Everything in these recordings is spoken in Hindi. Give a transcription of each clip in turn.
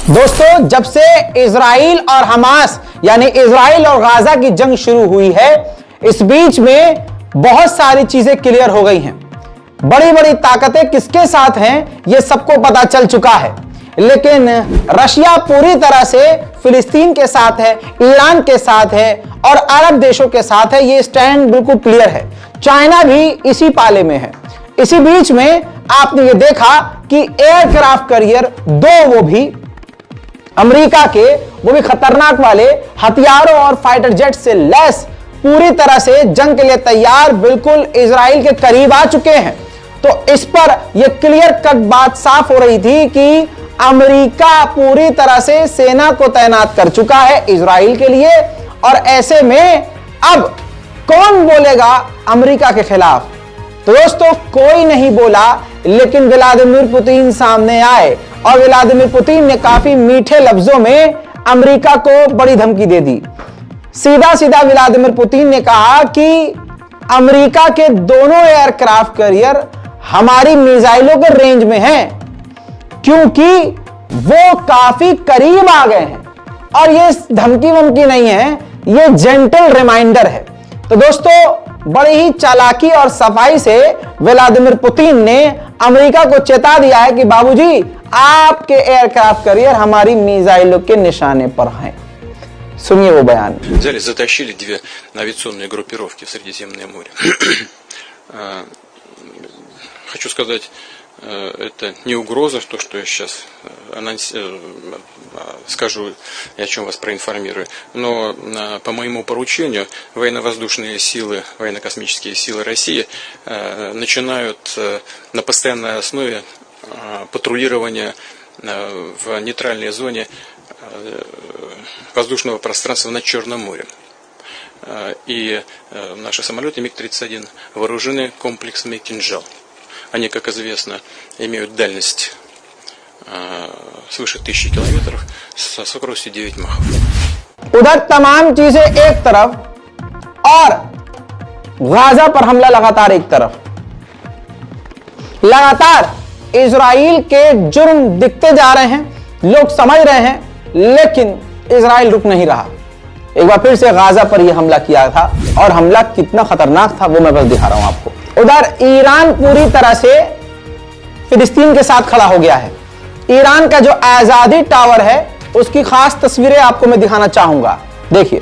दोस्तों, जब से इजराइल और हमास यानी इजराइल और गाजा की जंग शुरू हुई है, इस बीच में बहुत सारी चीजें क्लियर हो गई हैं। बड़ी बड़ी ताकतें किसके साथ हैं यह सबको पता चल चुका है, लेकिन रशिया पूरी तरह से फिलिस्तीन के साथ है, ईरान के साथ है और अरब देशों के साथ है। यह स्टैंड बिल्कुल क्लियर है। चाइना भी इसी पाले में है। इसी बीच में आपने ये देखा कि एयरक्राफ्ट कैरियर दो, वो भी अमेरिका के, वो भी खतरनाक वाले हथियारों और फाइटर जेट से लैस, पूरी तरह से जंग के लिए तैयार, बिल्कुल इजराइल के करीब आ चुके हैं। तो इस पर यह क्लियर कट बात साफ हो रही थी कि अमेरिका पूरी तरह से सेना को तैनात कर चुका है इजराइल के लिए, और ऐसे में अब कौन बोलेगा अमेरिका के खिलाफ? तो दोस्तों, कोई नहीं बोला, लेकिन व्लादिमीर पुतिन सामने आए और व्लादिमीर पुतिन ने काफी मीठे लफ्जों में अमेरिका को बड़ी धमकी दे दी। सीधा सीधा व्लादिमीर पुतिन ने कहा कि अमेरिका के दोनों एयरक्राफ्ट कैरियर हमारी मिसाइलों के रेंज में हैं, क्योंकि वो काफी करीब आ गए हैं। और ये धमकी वमकी नहीं है, ये जेंटल रिमाइंडर है। तो दोस्तों, बड़ी ही चालाकी और सफाई से व्लादिमीर पुतिन ने अमेरिका को चेता दिया है कि बाबूजी, आपके एयरक्राफ्ट कैरियर हमारी मिसाइलों के निशाने पर हैं। सुनिए वो बयान। Взяли, затащили две авиационные группировки в Средиземное море. Хочу сказать, это не угроза, то, что я сейчас скажу и о чем вас проинформирую, но по моему поручению военно-воздушные силы, военно-космические силы России начинают на постоянной основе патрулирование в нейтральной зоне воздушного пространства над Черным морем. И наши самолеты МиГ-31 вооружены комплексами «Кинжал». Они, как известно, имеют дальность свыше 1000 километров со скоростью 9 махов. उधर तमाम चीजें एक तरफ और गाजा पर हमला लगातार एक तरफ। लगातार इजराइल के जुर्म दिखते जा रहे हैं, लोग समझ रहे हैं, लेकिन इजराइल रुक नहीं रहा। एक बार फिर से गाजा पर यह हमला किया था, और हमला कितना खतरनाक था वो मैं बस दिखा रहा हूं आपको। उधर ईरान पूरी तरह से फिलिस्तीन के साथ खड़ा हो गया है। ईरान का जो आजादी टावर है, उसकी खास तस्वीरें आपको मैं दिखाना चाहूंगा। देखिए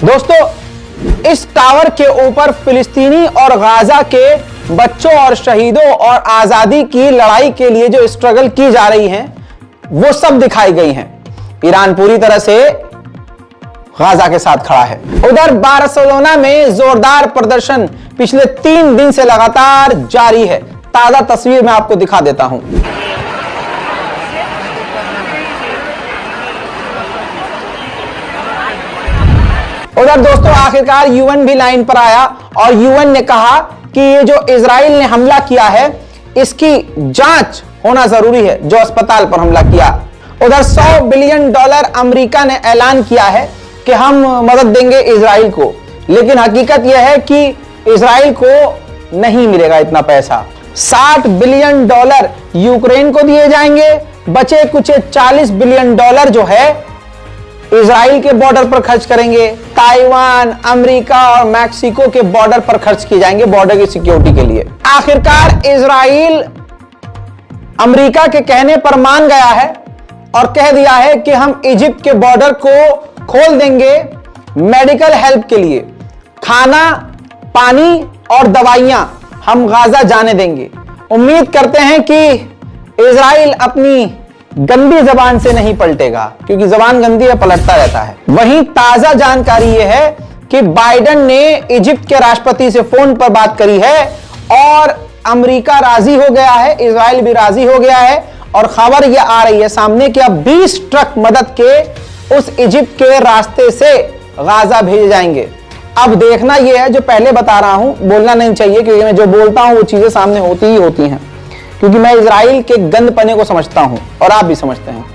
दोस्तों, इस टावर के ऊपर फिलिस्तीनी और गाजा के बच्चों और शहीदों और आजादी की लड़ाई के लिए जो स्ट्रगल की जा रही है, वो सब दिखाई गई हैं। ईरान पूरी तरह से गाजा के साथ खड़ा है। उधर बार्सिलोना में जोरदार प्रदर्शन पिछले 3 दिन से लगातार जारी है। ताजा तस्वीर मैं आपको दिखा देता हूं। उधर दोस्तों, आखिरकार यूएन भी लाइन पर आया और यूएन ने कहा कि ये जो इजराइल ने हमला किया है, इसकी जांच होना जरूरी है, जो अस्पताल पर हमला किया। उधर $100 बिलियन अमेरिका ने ऐलान किया है कि हम मदद देंगे इजराइल को, लेकिन हकीकत यह है कि इजराइल को नहीं मिलेगा इतना पैसा। $60 बिलियन यूक्रेन को दिए जाएंगे, बचे कुछ $40 बिलियन जो है इजराइल के बॉर्डर पर खर्च करेंगे। ताइवान, अमेरिका और मैक्सिको के बॉर्डर पर खर्च किए जाएंगे, बॉर्डर की सिक्योरिटी के लिए। आखिरकार इजराइल अमेरिका के कहने पर मान गया है और कह दिया है कि हम इजिप्ट के बॉर्डर को खोल देंगे मेडिकल हेल्प के लिए। खाना, पानी और दवाइयां हम गाजा जाने देंगे। उम्मीद करते हैं कि इजराइल अपनी गंदी जबान से नहीं पलटेगा, क्योंकि जबान गंदी है, पलटता रहता है। वहीं ताजा जानकारी यह है कि बाइडेन ने इजिप्ट के राष्ट्रपति से फोन पर बात करी है और अमेरिका राजी हो गया है, इजराइल भी राजी हो गया है। और खबर यह आ रही है सामने कि अब 20 ट्रक मदद के उस इजिप्ट के रास्ते से गाजा भेजे जाएंगे। अब देखना यह है, जो पहले बता रहा हूं, बोलना नहीं चाहिए, क्योंकि मैं जो बोलता हूं वो चीजें सामने होती ही होती हैं, क्योंकि मैं इजराइल के गंदपने को समझता हूं और आप भी समझते हैं।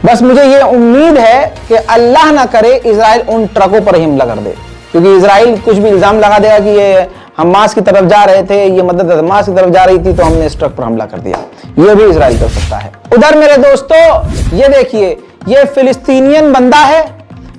बस मुझे यह उम्मीद है कि अल्लाह ना करे इजराइल उन ट्रकों पर हमला कर दे, क्योंकि इजराइल कुछ भी इल्जाम लगा देगा कि ये हमास की तरफ जा रहे थे, ये मदद हमास की तरफ जा रही थी, तो हमने इस ट्रक पर हमला कर दिया। यह भी इजराइल कर सकता है। उधर मेरे दोस्तों ये देखिए, ये फिलिस्तीनियन बंदा है,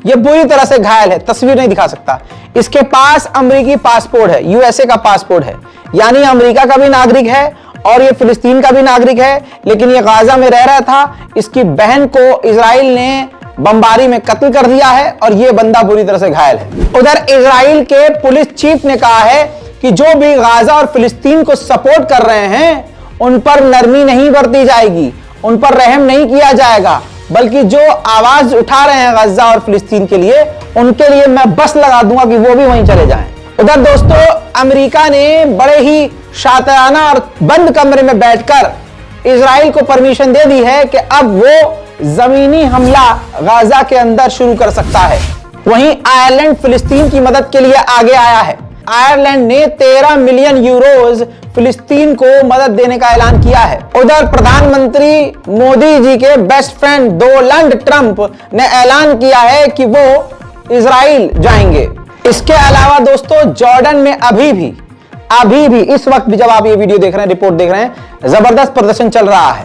ये बुरी तरह से घायल है, तस्वीर नहीं दिखा सकता। इसके पास अमेरिकी पासपोर्ट है, यूएसए का पासपोर्ट है, यानी अमेरिका का भी नागरिक है और ये फिलिस्तीन का भी नागरिक है, लेकिन ये गाजा में रह रहा था। इसकी बहन को इजराइल ने बमबारी में कत्ल कर दिया है और ये बंदा बुरी तरह से घायल है। उधर इजराइल के पुलिस चीफ ने कहा है कि जो भी गाजा और फिलिस्तीन को सपोर्ट कर रहे हैं उन पर नरमी नहीं बरती जाएगी, उन पर रहम नहीं किया जाएगा, बल्कि जो आवाज उठा रहे हैं गाजा और फिलिस्तीन के लिए, उनके लिए मैं बस लगा दूंगा कि वो भी वहीं चले जाएं। उधर दोस्तों अमेरिका ने बड़े ही शातिराना और बंद कमरे में बैठकर इजराइल को परमिशन दे दी है कि अब वो जमीनी हमला गाजा के अंदर शुरू कर सकता है। वहीं आयरलैंड फिलिस्तीन की मदद के लिए आगे आया है। आयरलैंड ने 13 मिलियन यूरोज फिलिस्तीन को मदद देने का ऐलान किया है। उधर प्रधानमंत्री मोदी जी के बेस्ट फ्रेंड डोनाल्ड ट्रंप ने ऐलान किया है कि वो इजराइल जाएंगे। इसके अलावा दोस्तों जॉर्डन में अभी भी इस वक्त भी जब आप ये वीडियो देख रहे हैं, रिपोर्ट देख रहे हैं, जबरदस्त प्रदर्शन चल रहा है।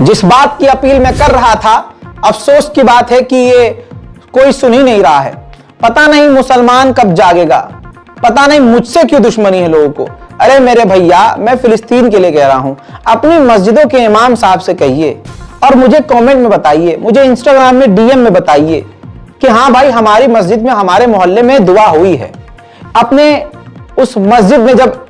जिस बात की अपील मैं कर रहा था, अफसोस की बात है कि ये कोई सुन ही नहीं रहा है। पता नहीं मुसलमान कब जागेगा, पता नहीं मुझसे क्यों दुश्मनी है लोगों को। अरे मेरे भैया, मैं फिलिस्तीन के लिए कह रहा हूं, अपनी मस्जिदों के इमाम साहब से कहिए और मुझे कमेंट में बताइए, मुझे इंस्टाग्राम में डीएम में बताइए कि हाँ भाई हमारी मस्जिद में, हमारे मोहल्ले में दुआ हुई है। अपने उस मस्जिद में जब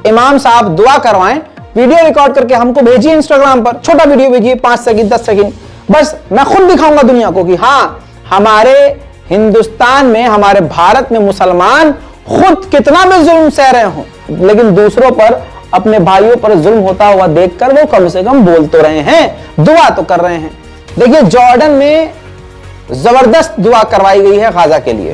इमाम साहब दुआ करवाएं, वीडियो रिकॉर्ड करके हमको भेजिए इंस्टाग्राम पर, छोटा वीडियो भेजिए 5 सेकंड 10 सेकंड, बस मैं खुद दिखाऊंगा दुनिया को कि हाँ हमारे हिंदुस्तान में, हमारे भारत में मुसलमान खुद कितना भी जुल्म सह रहे हों, लेकिन दूसरों पर, अपने भाइयों पर जुल्म होता हुआ देखकर वो कम से कम बोल तो रहे हैं, दुआ तो कर रहे हैं। देखिए जॉर्डन में जबरदस्त दुआ करवाई गई है गाजा के लिए।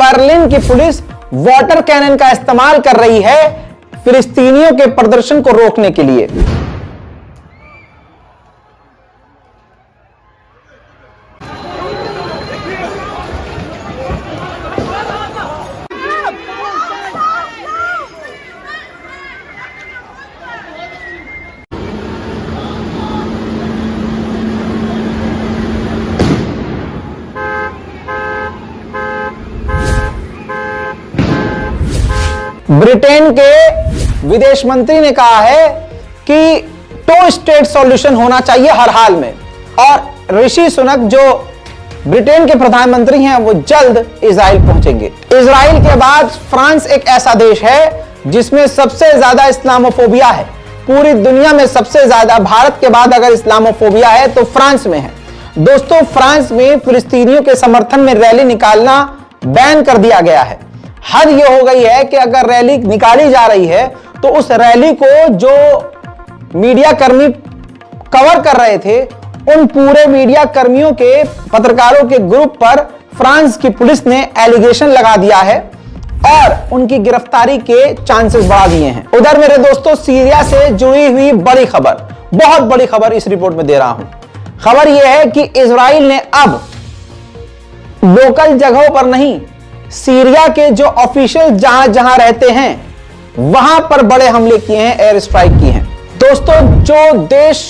बर्लिन की पुलिस वाटर कैनन का इस्तेमाल कर रही है फिलिस्तीनियों के प्रदर्शन को रोकने के लिए। ब्रिटेन के विदेश मंत्री ने कहा है कि 2 स्टेट सॉल्यूशन होना चाहिए हर हाल में, और ऋषि सुनक जो ब्रिटेन के प्रधानमंत्री हैं वो जल्द इजराइल पहुंचेंगे। इजराइल के बाद फ्रांस एक ऐसा देश है जिसमें सबसे ज्यादा इस्लामोफोबिया है। पूरी दुनिया में सबसे ज्यादा, भारत के बाद अगर इस्लामोफोबिया है तो फ्रांस में है। दोस्तों फ्रांस में फिलिस्तीनियों के समर्थन में रैली निकालना बैन कर दिया गया है। हद यह हो गई है कि अगर रैली निकाली जा रही है तो उस रैली को जो मीडिया कर्मी कवर कर रहे थे, उन पूरे मीडिया कर्मियों के, पत्रकारों के ग्रुप पर फ्रांस की पुलिस ने एलिगेशन लगा दिया है और उनकी गिरफ्तारी के चांसेस बढ़ा दिए हैं। उधर मेरे दोस्तों सीरिया से जुड़ी हुई बड़ी खबर, बहुत बड़ी खबर इस रिपोर्ट में दे रहा हूं। खबर यह है कि इजराइल ने अब लोकल जगहों पर नहीं, सीरिया के जो ऑफिशियल जहां जहां रहते हैं वहां पर बड़े हमले किए हैं, एयर स्ट्राइक की हैं। दोस्तों जो देश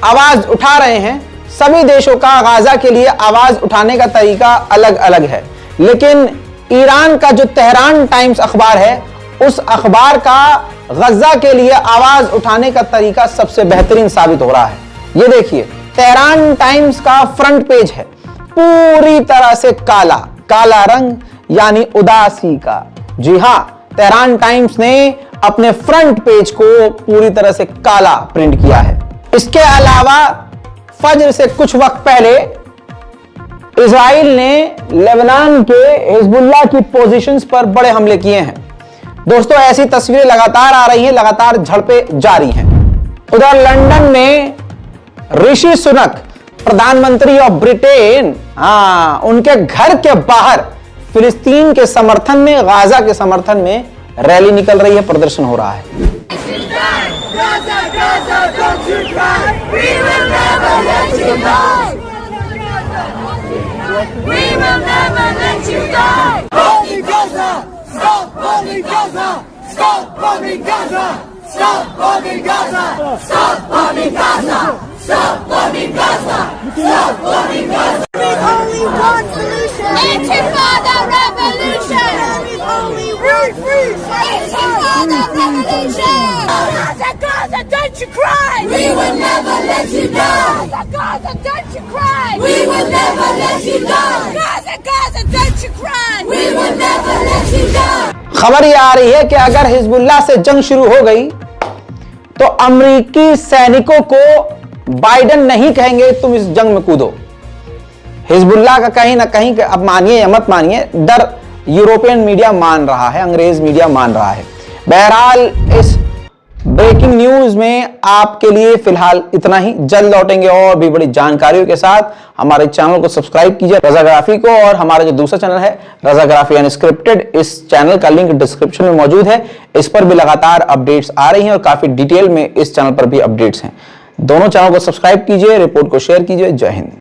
आवाज उठा रहे हैं, सभी देशों का गाजा के लिए आवाज उठाने का तरीका अलग अलग है, लेकिन ईरान का जो तेहरान टाइम्स अखबार है, उस अखबार का गजा के लिए आवाज उठाने का तरीका सबसे बेहतरीन साबित हो रहा है। ये देखिए, तेहरान टाइम्स का फ्रंट पेज है पूरी तरह से काला, काला रंग यानी उदासी का। जी हां, तेहरान टाइम्स ने अपने फ्रंट पेज को पूरी तरह से काला प्रिंट किया है। इसके अलावा फज्र से कुछ वक्त पहले इजराइल ने लेबनान के हिजबुल्लाह की पोजीशंस पर बड़े हमले किए हैं। दोस्तों ऐसी तस्वीरें लगातार आ रही हैं, लगातार झड़पें जारी हैं। उधर लंदन में ऋषि सुनक, प्रधानमंत्री ऑफ ब्रिटेन, उनके घर के बाहर फिलिस्तीन के समर्थन में, गाजा के समर्थन में रैली निकल रही है, प्रदर्शन हो रहा है। Gaza, Gaza, don't you cry. We will never let you die. We will never let you die. Bombing Gaza, stop bombing Gaza, stop bombing Gaza, stop bombing Gaza, stop bombing Gaza, stop bombing Gaza, stop bombing Gaza. There is only one solution. Intifada revolution. There is only one free. Intifada revolution. Gaza, Gaza, don't you cry. We will never let you die. Gaza, Gaza, don't you cry. We will never let you die. Gaza, Gaza, don't you cry. We will never let you die. खबर यह आ रही है कि अगर हिजबुल्लाह से जंग शुरू हो गई तो अमेरिकी सैनिकों को बाइडेन नहीं कहेंगे तुम इस जंग में कूदो। हिजबुल्लाह का कहीं ना कहीं, अब मानिए या मत मानिए, डर यूरोपियन मीडिया मान रहा है, अंग्रेज मीडिया मान रहा है। बहरहाल इस ब्रेकिंग न्यूज में आपके लिए फिलहाल इतना ही। जल्द लौटेंगे और भी बड़ी जानकारियों के साथ। हमारे चैनल को सब्सक्राइब कीजिए, रजाग्राफी को, और हमारा जो दूसरा चैनल है रजाग्राफी अनस्क्रिप्टेड, इस चैनल का लिंक डिस्क्रिप्शन में मौजूद है। इस पर भी लगातार अपडेट्स आ रही हैं और काफी डिटेल में इस चैनल पर भी अपडेट्स हैं। दोनों चैनल को सब्सक्राइब कीजिए, रिपोर्ट को शेयर कीजिए। जय हिंद।